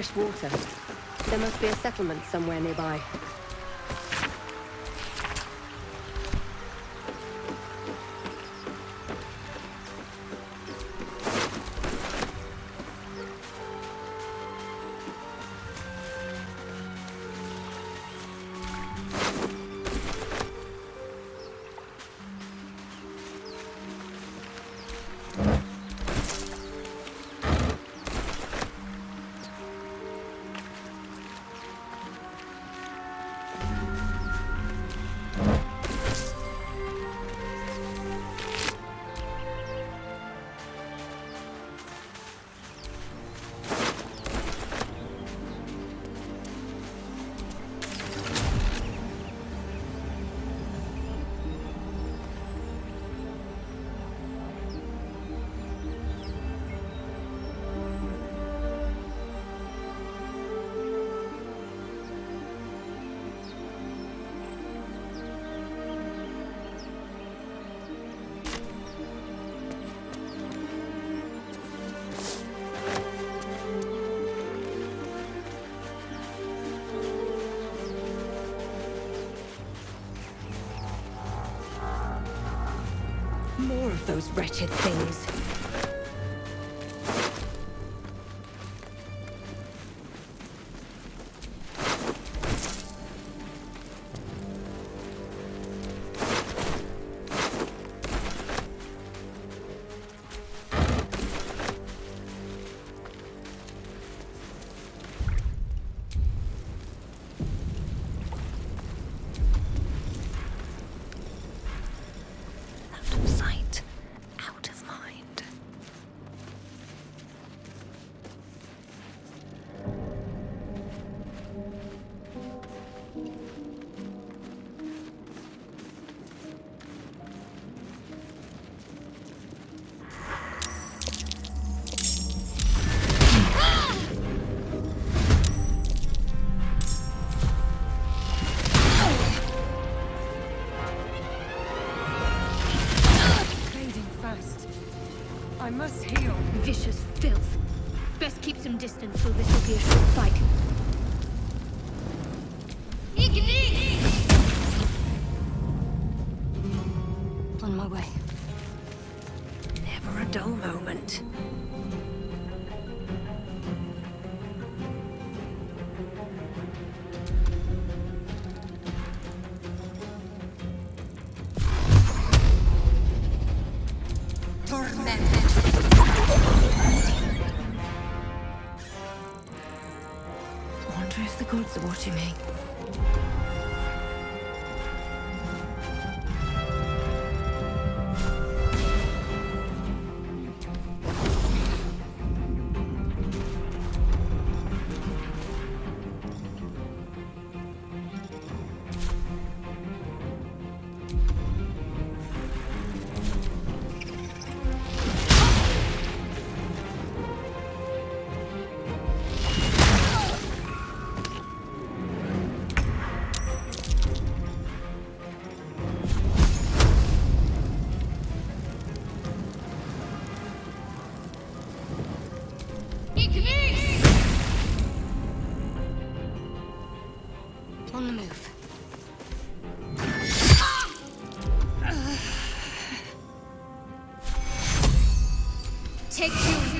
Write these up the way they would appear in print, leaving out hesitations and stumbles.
fresh water. There must be a settlement somewhere nearby. More of those wretched things. I must heal. Vicious filth. Best keep some distance, so this will be a short fight. On my way. Never a dull moment. Wonder if the gods are watching me. On the move. Take you.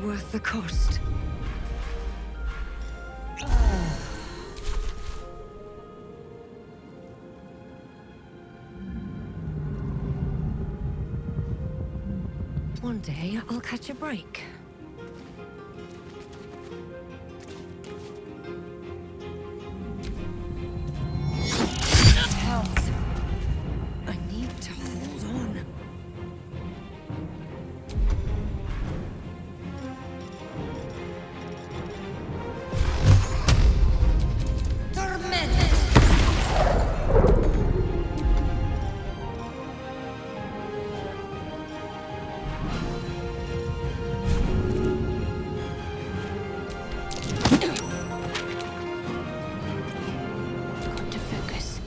worth the cost. One day I'll catch a break. Help! I need to hold on. Got to focus.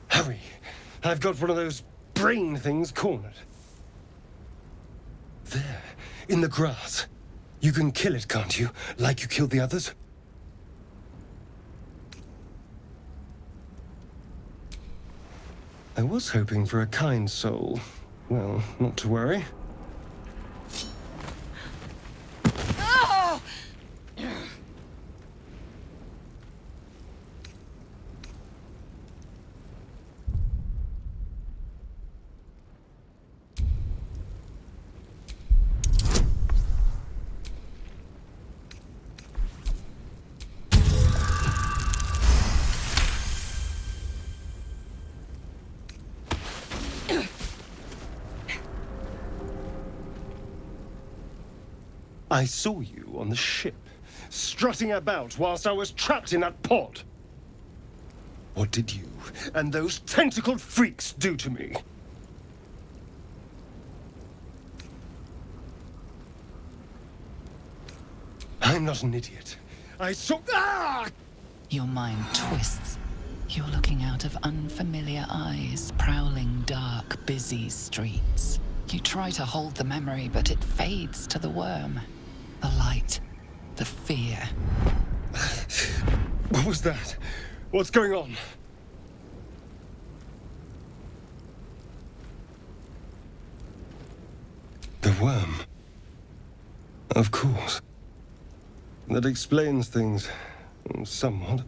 Hurry! I've got one of those brain things cornered. There, in the grass. You can kill it, can't you? Like you killed the others? I was hoping for a kind soul. Well, not to worry. I saw you on the ship. strutting about whilst I was trapped in that pod. What did you and those tentacled freaks do to me? I'm not an idiot. I saw... Ah! Your mind twists. You're looking out of unfamiliar eyes, prowling dark, busy streets. You try to hold the memory, but it fades to the worm. The light. The fear. What was that? What's going on? The worm. Of course. That explains things somewhat.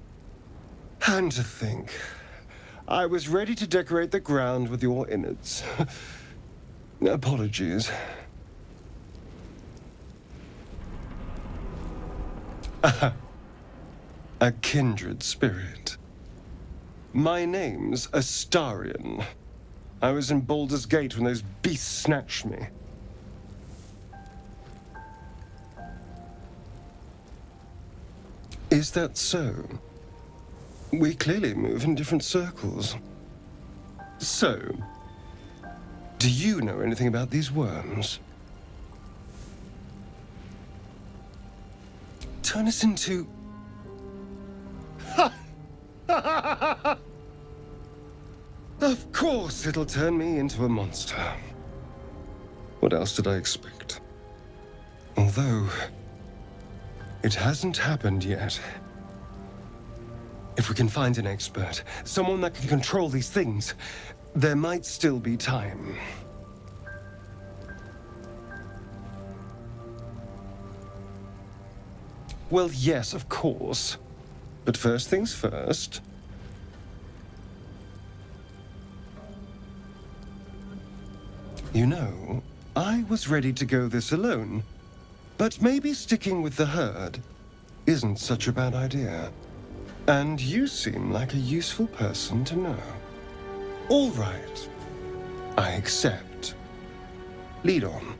And to think, I was ready to decorate the ground with your innards. Apologies. A kindred spirit. My name's Astarion. I was in Baldur's Gate when those beasts snatched me. Is that so? We clearly move in different circles. So, do you know anything about these worms? Turn us into... Of course it'll turn me into a monster. What else did I expect? Although, it hasn't happened yet. If we can find an expert, someone that can control these things, there might still be time. Well, yes, of course. But first things first. You know, I was ready to go this alone. But maybe sticking with the herd isn't such a bad idea. And you seem like a useful person to know. All right. I accept. Lead on.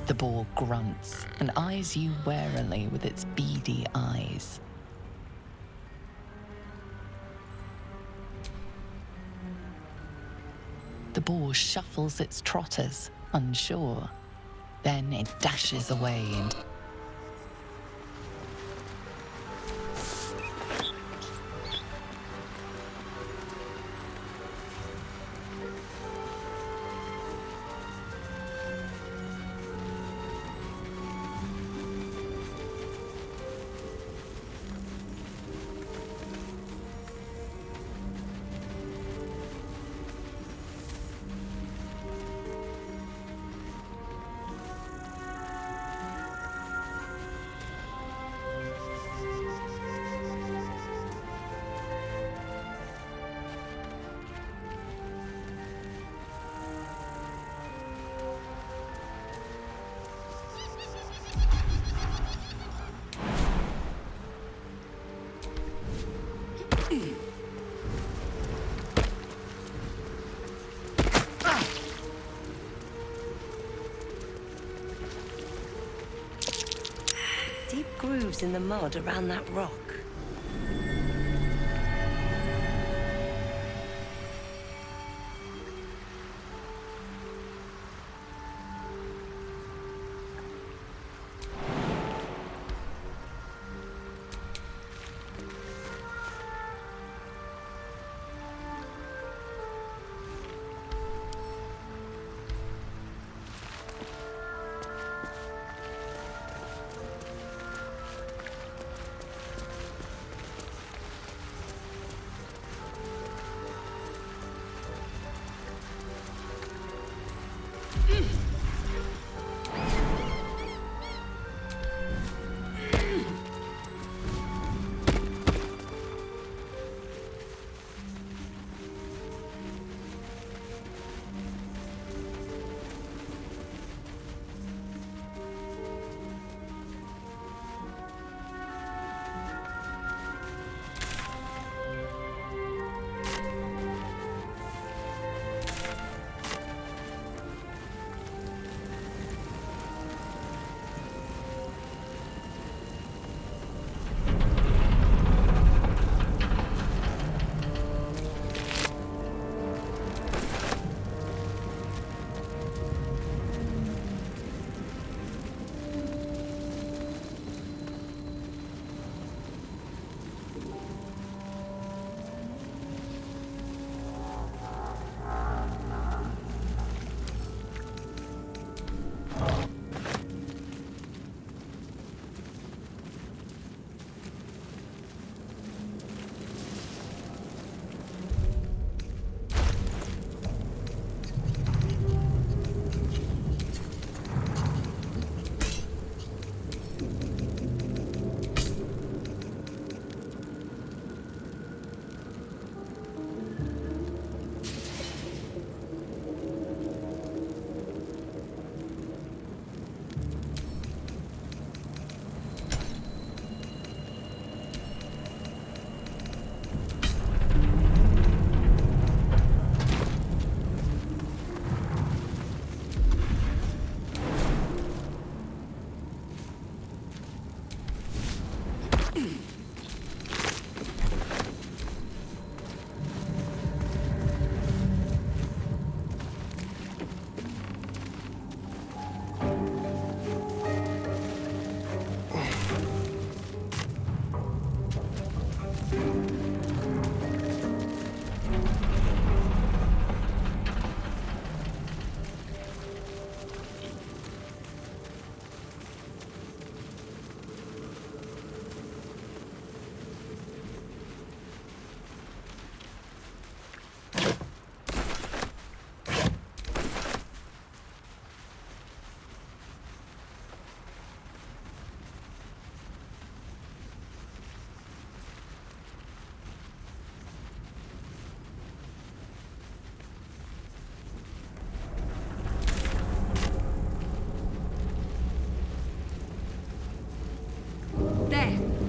The boar grunts and eyes you warily with its beady eyes. The boar shuffles its trotters, unsure. Then it dashes away and grooves in the mud around that rock.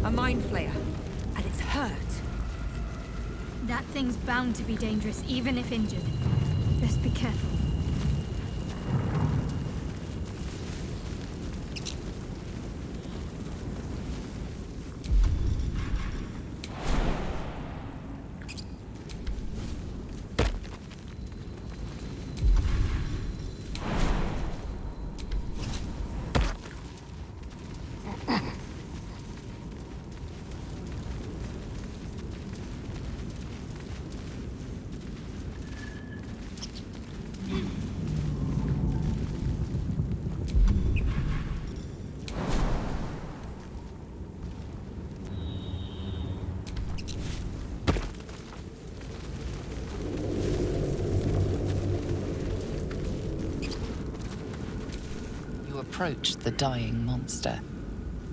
A mind flayer. And it's hurt. That thing's bound to be dangerous, even if injured. Best be careful. Approach the dying monster.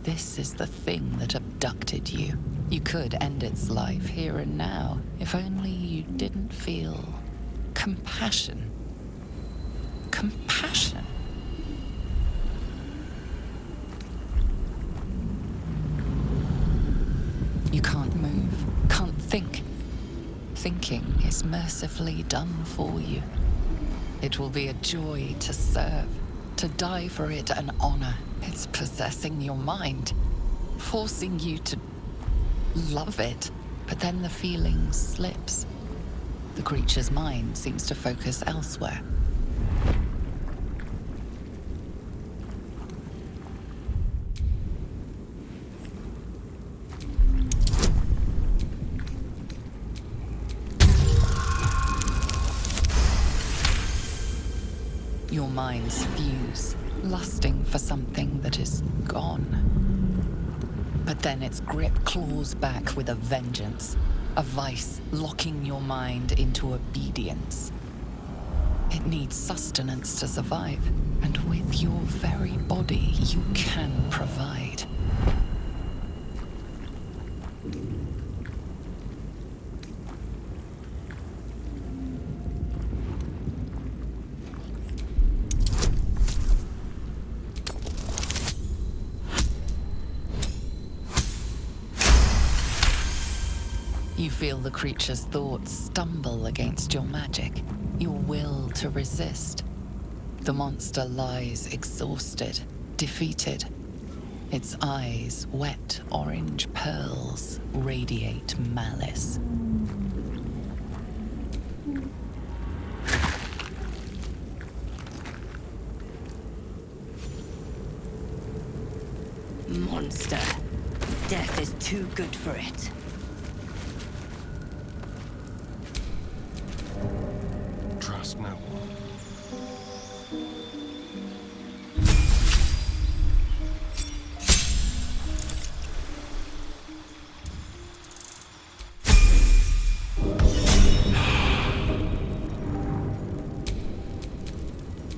This is the thing that abducted you. You could end its life here and now, if only you didn't feel compassion. Compassion. You can't move, can't think. Thinking is mercifully done for you. It will be a joy to serve. To die for it an honor. It's possessing your mind. forcing you to love it, but then the feeling slips. The creature's mind seems to focus elsewhere. Your minds fuse, lusting for something that is gone. But then its grip claws back with a vengeance, a vice locking your mind into obedience. It needs sustenance to survive, and with your very body, you can provide. You feel the creature's thoughts stumble against your magic, your will to resist. The monster lies exhausted, defeated. Its eyes, wet orange pearls, radiate malice. Monster. Death is too good for it. Trust no one.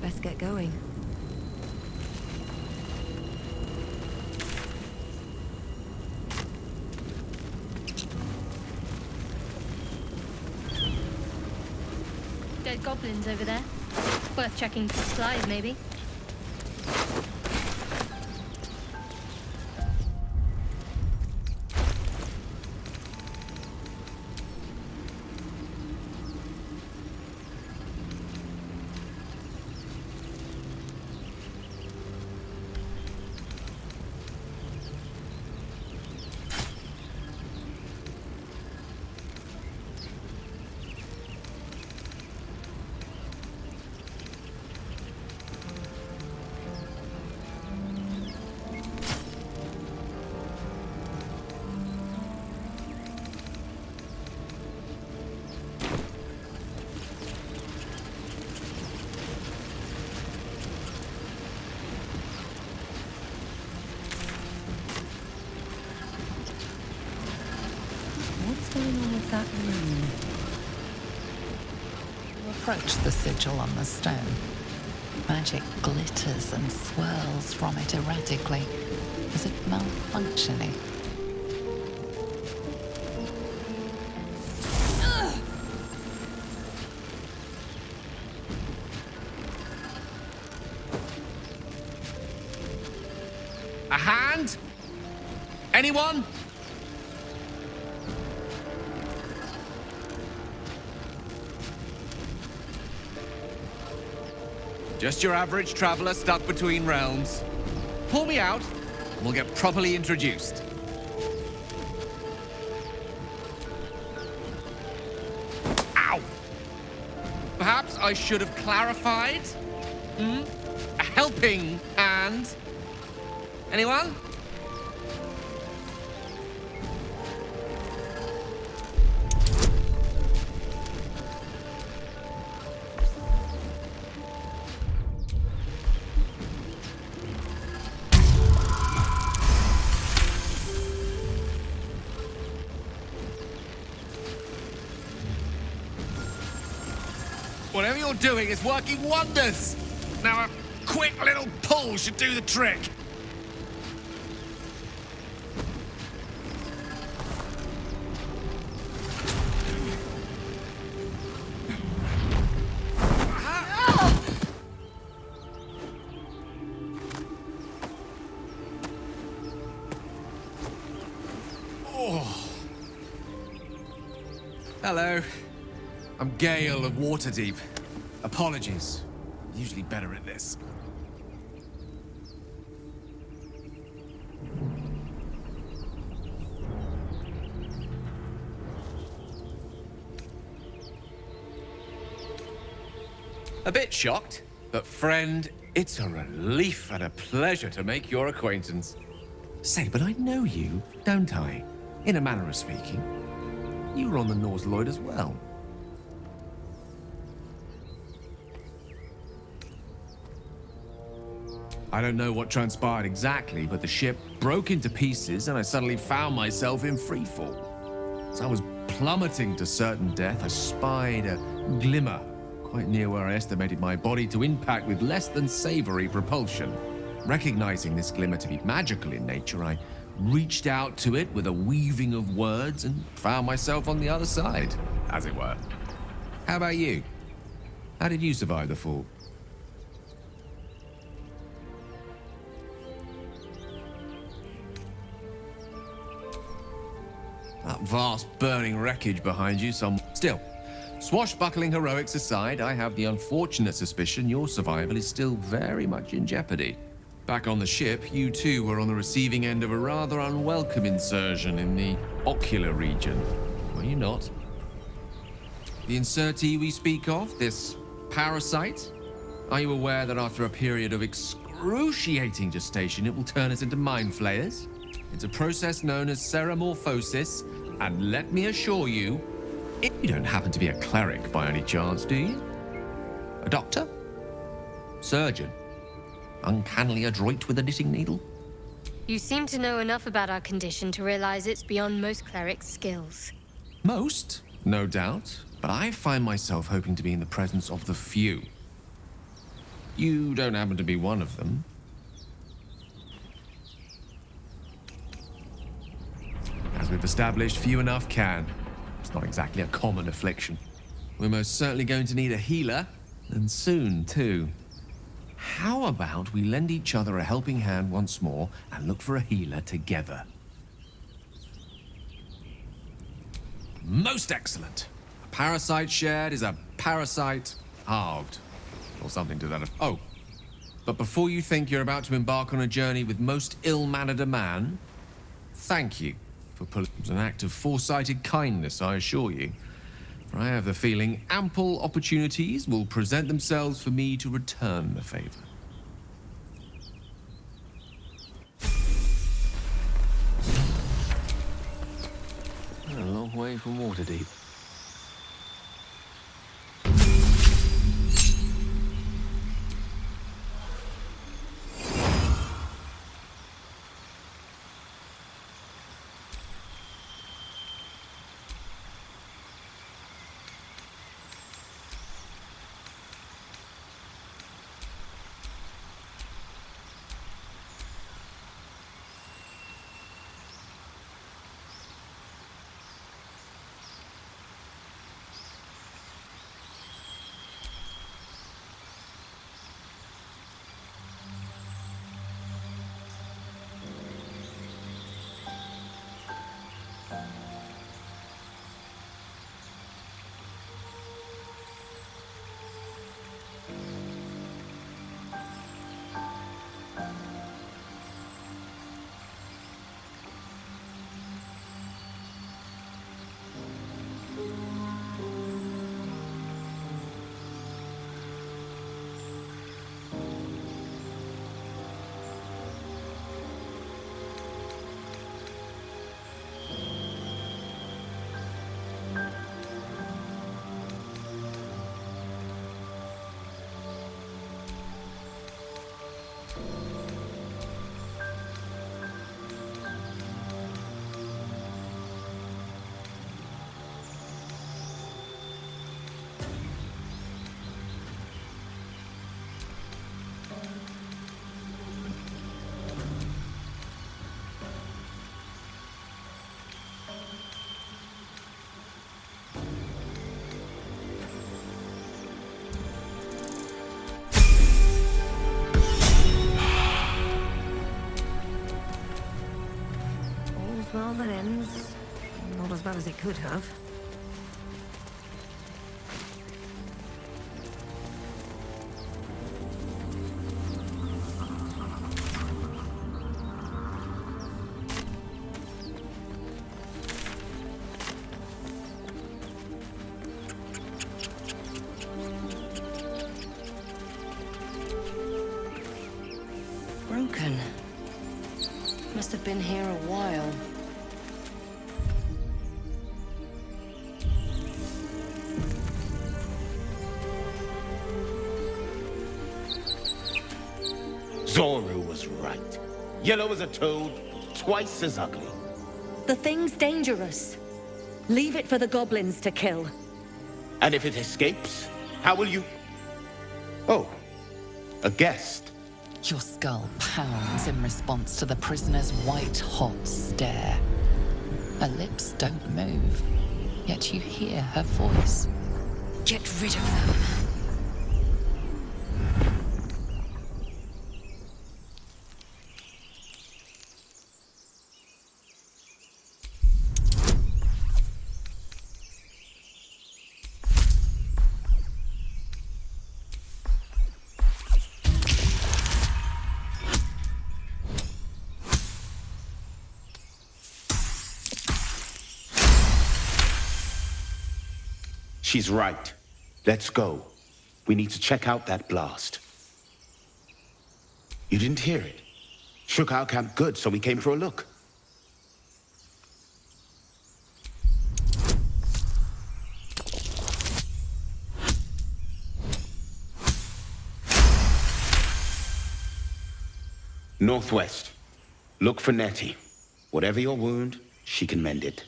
Best get going. Dead goblins over there. Worth checking for supplies, maybe. What's going on with that room? You approach the sigil on the stone. Magic glitters and swirls from it erratically, as if malfunctioning. A hand? Anyone? Just your average traveler stuck between realms. Pull me out, and we'll get properly introduced. Ow! Perhaps I should have clarified? A helping hand? Anyone? Whatever you're doing is working wonders. Now a quick little pull should do the trick. Hello. I'm Gale of Waterdeep. Apologies. Usually better at this. A bit shocked, but friend, it's a relief and a pleasure to make your acquaintance. Say, but I know you, don't I? In a manner of speaking. You were on the Norse Lloyd as well. I don't know what transpired exactly, but the ship broke into pieces and I suddenly found myself in freefall. As I was plummeting to certain death, I spied a glimmer quite near where I estimated my body to impact with less than savory propulsion. Recognizing this glimmer to be magical in nature, I reached out to it with a weaving of words and found myself on the other side, as it were. How about you? How did you survive the fall? That vast burning wreckage behind you, Still, swashbuckling heroics aside, I have the unfortunate suspicion your survival is still very much in jeopardy. Back on the ship, you too were on the receiving end of a rather unwelcome insertion in the ocular region, were you not? The insertee we speak of, this parasite, are you aware that after a period of excruciating gestation, it will turn us into mind flayers? It's a process known as ceramorphosis, and let me assure you, you don't happen to be a cleric by any chance, do you? A doctor? Surgeon? Uncannily adroit with a knitting needle? You seem to know enough about our condition to realize it's beyond most clerics' skills. Most, no doubt, but I find myself hoping to be in the presence of the few. You don't happen to be one of them. As we've established, few enough can. It's not exactly a common affliction. We're most certainly going to need a healer, and soon, too. How about we lend each other a helping hand once more and look for a healer together? Most excellent. A parasite shared is a parasite halved, or something to that effect. Oh, but before you think you're about to embark on a journey with most ill-mannered a man, thank you for pulling. It was an act of foresighted kindness, I assure you. For I have the feeling ample opportunities will present themselves for me to return the favor. A long way from Waterdeep. Well, that ends. Not as bad as it could have. been here a while. Zoru was right. Yellow as a toad, twice as ugly. The thing's dangerous. Leave it for the goblins to kill. And if it escapes, how will you... Oh, a guest. Your skull pounds in response to the prisoner's white-hot stare. Her lips don't move, yet you hear her voice. Get rid of them. She's right. Let's go. We need to check out that blast. You didn't hear it? Shook our camp good, so we came for a look. Northwest. Look for Nettie. Whatever your wound, she can mend it.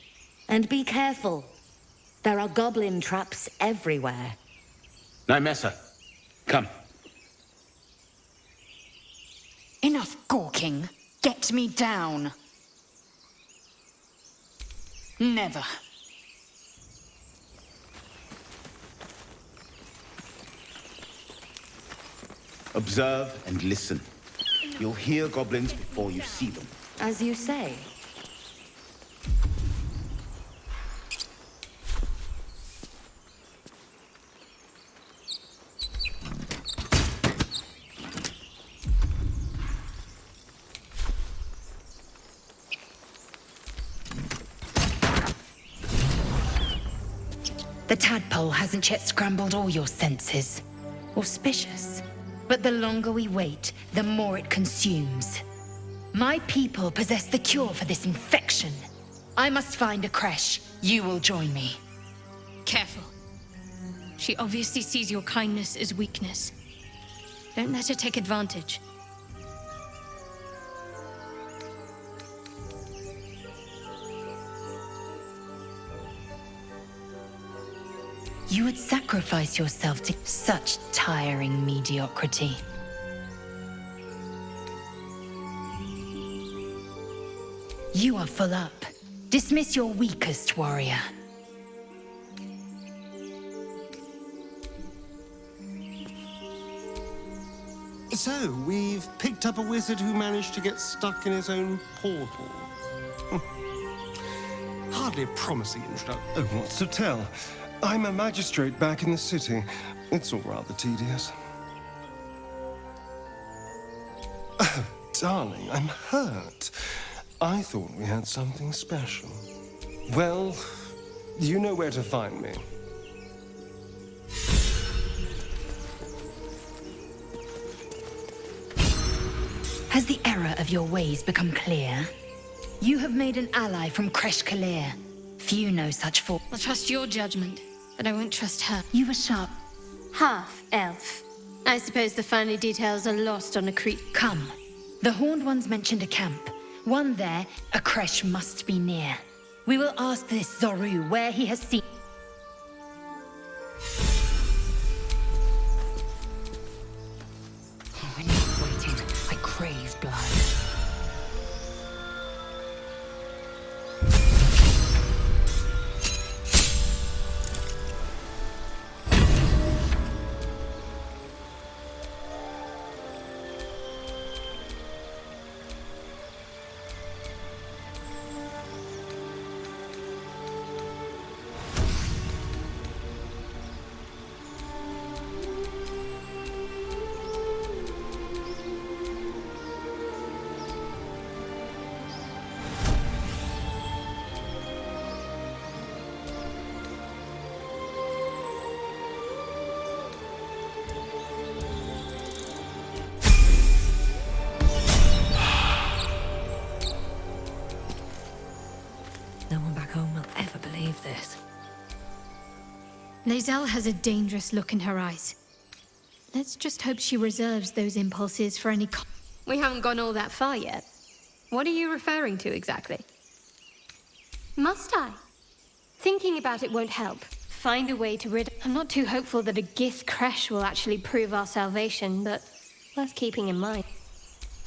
And be careful. There are goblin traps everywhere. M.S.C, come. Enough gawking. Get me down. Never. Observe and listen. You'll hear goblins before you see them. As you say. The tadpole hasn't yet scrambled all your senses. Auspicious. But the longer we wait, the more it consumes. My people possess the cure for this infection. I must find a creche. You will join me. Careful. She obviously sees your kindness as weakness. Don't let her take advantage. You would sacrifice yourself to such tiring mediocrity. You are full up. Dismiss your weakest warrior. So, we've picked up a wizard who managed to get stuck in his own portal. Hardly a promising introduction. Oh, what's to tell? I'm a magistrate back in the city. It's all rather tedious. Oh, darling, I'm hurt. I thought we had something special. Well, you know where to find me. Has the error of your ways become clear? You have made an ally from Kresh Kalir. Few know such for. I'll trust your judgment, but I won't trust her. You were sharp. Half-elf. I suppose the finer details are lost on a creep. Come. The Horned Ones mentioned a camp. One there, a creche must be near. We will ask this Zoru where he has seen. Oh, enough waiting. I crave blood. of this. Lae'zel has a dangerous look in her eyes. Let's just hope she reserves those impulses for any We haven't gone all that far yet. What are you referring to exactly? Must I? Thinking about it won't help. Find a way to rid... I'm not too hopeful that a Gith crash will actually prove our salvation, but worth keeping in mind.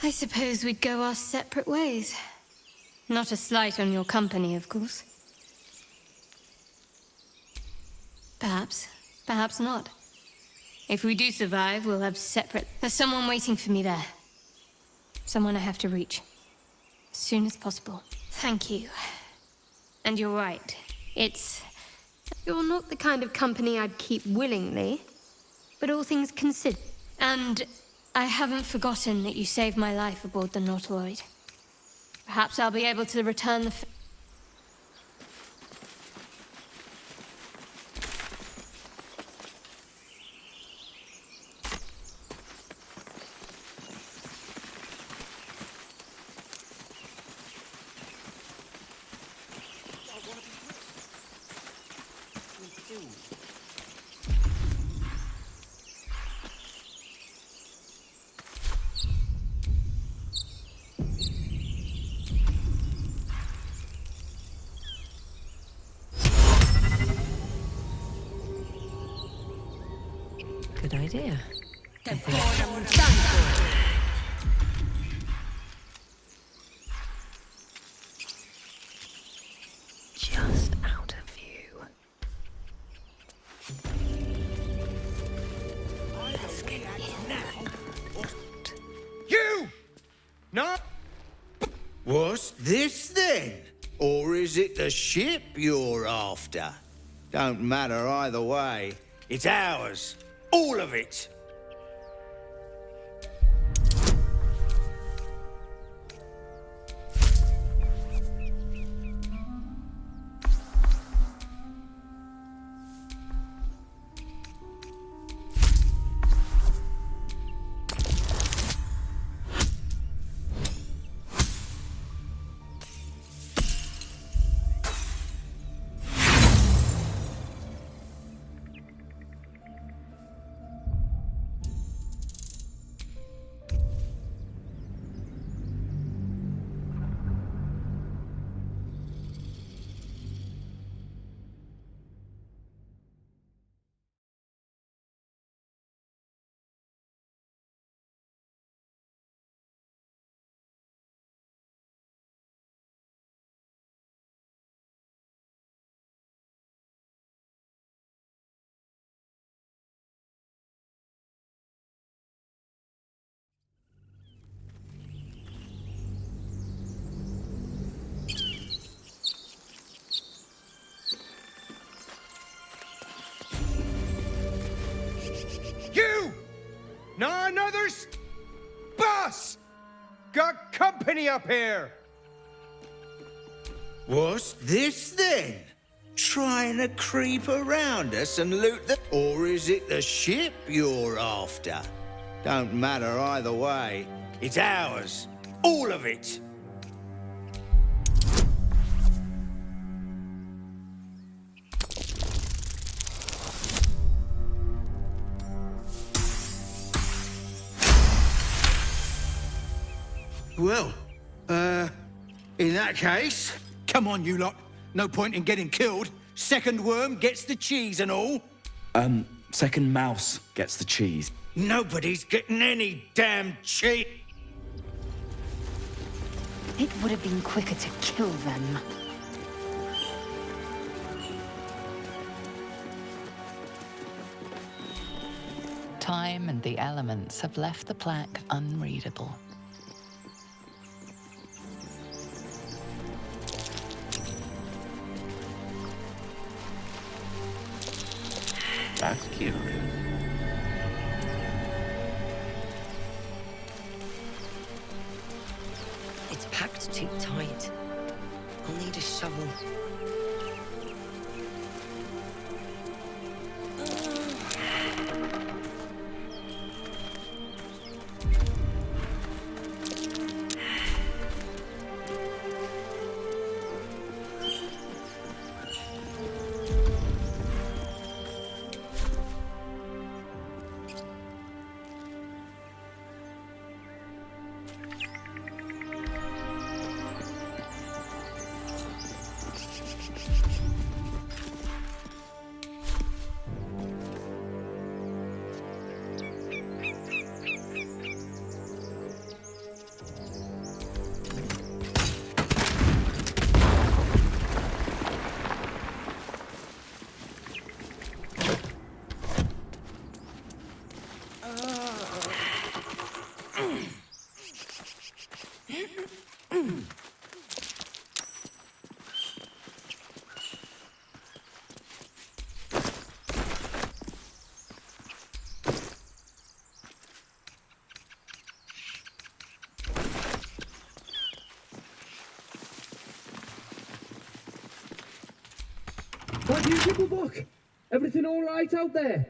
I suppose we'd go our separate ways. Not a slight on your company, of course. Perhaps. Perhaps not. If we do survive, we'll have separate... There's someone waiting for me there. Someone I have to reach. As soon as possible. Thank you. And you're right. You're not the kind of company I'd keep willingly. But all things considered... And I haven't forgotten that you saved my life aboard the Nautiloid. Perhaps I'll be able to return the... Good idea. Just out of view. Let's get in. You! No! What's this then? Or is it the ship you're after? Don't matter either way. It's ours. All of it. You! No, another bus! Got company up here! What's this then? Trying to creep around us and loot the... Or is it the ship you're after? Don't matter either way. It's ours. All of it. Well, in that case, come on, you lot. No point in getting killed. Second worm gets the cheese and all. Second mouse gets the cheese. Nobody's getting any damn cheese. It would have been quicker to kill them. Time and the elements have left the plaque unreadable. That's curious. It's packed too tight. I'll need a shovel. Thank you, Triple Everything all right out there?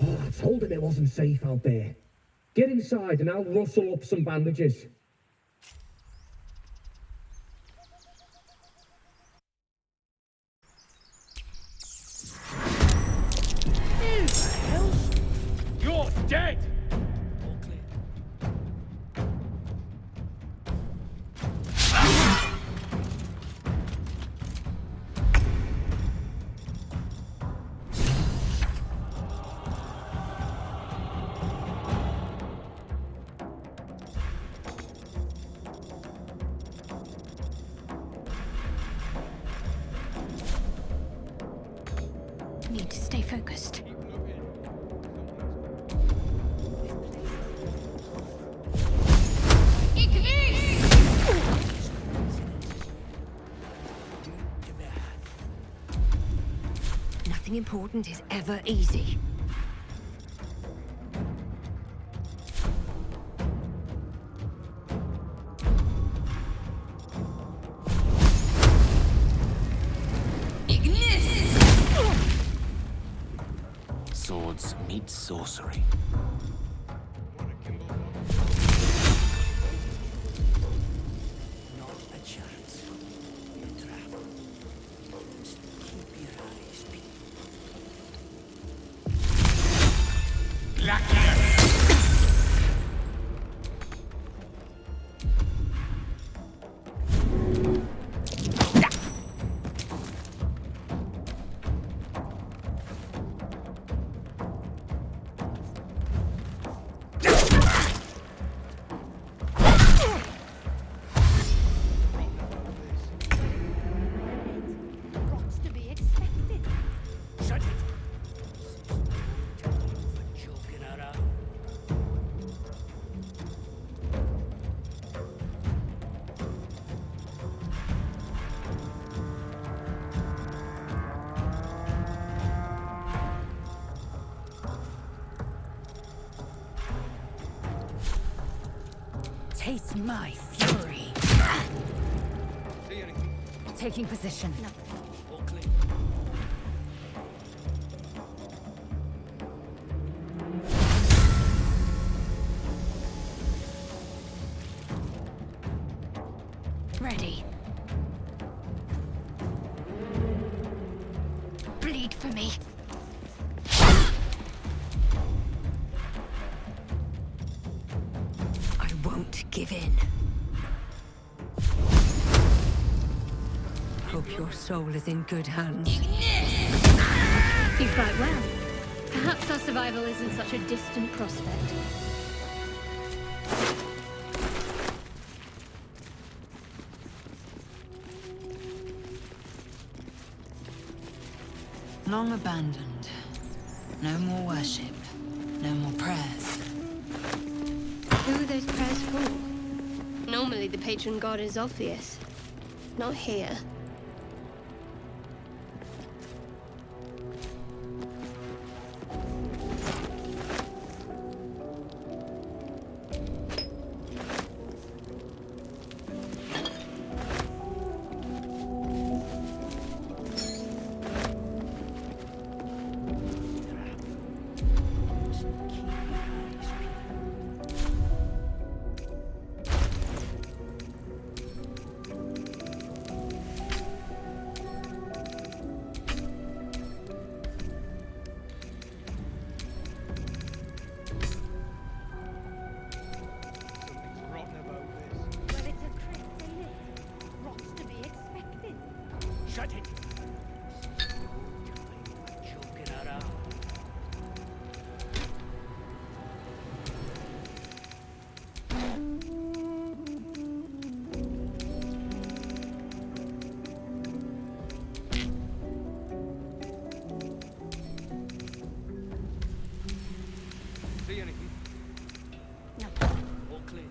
Oh, I told him it wasn't safe out there. Get inside and I'll rustle up some bandages. You're dead! Need to stay focused. Nothing important is ever easy. Swords meet sorcery. Not a chance. A trap. Keep your eyes peeled. Taste my fury. Taking position. Ready. Bleed for me. I won't give in. Hope your soul is in good hands. You fight well. Perhaps our survival isn't such a distant prospect. Long abandoned. No more worship. No more prayers. Who are those prayers for? Normally the patron god is obvious. Not here. Shut it! See anything? No. All clear.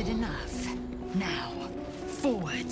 had enough. Now, forward.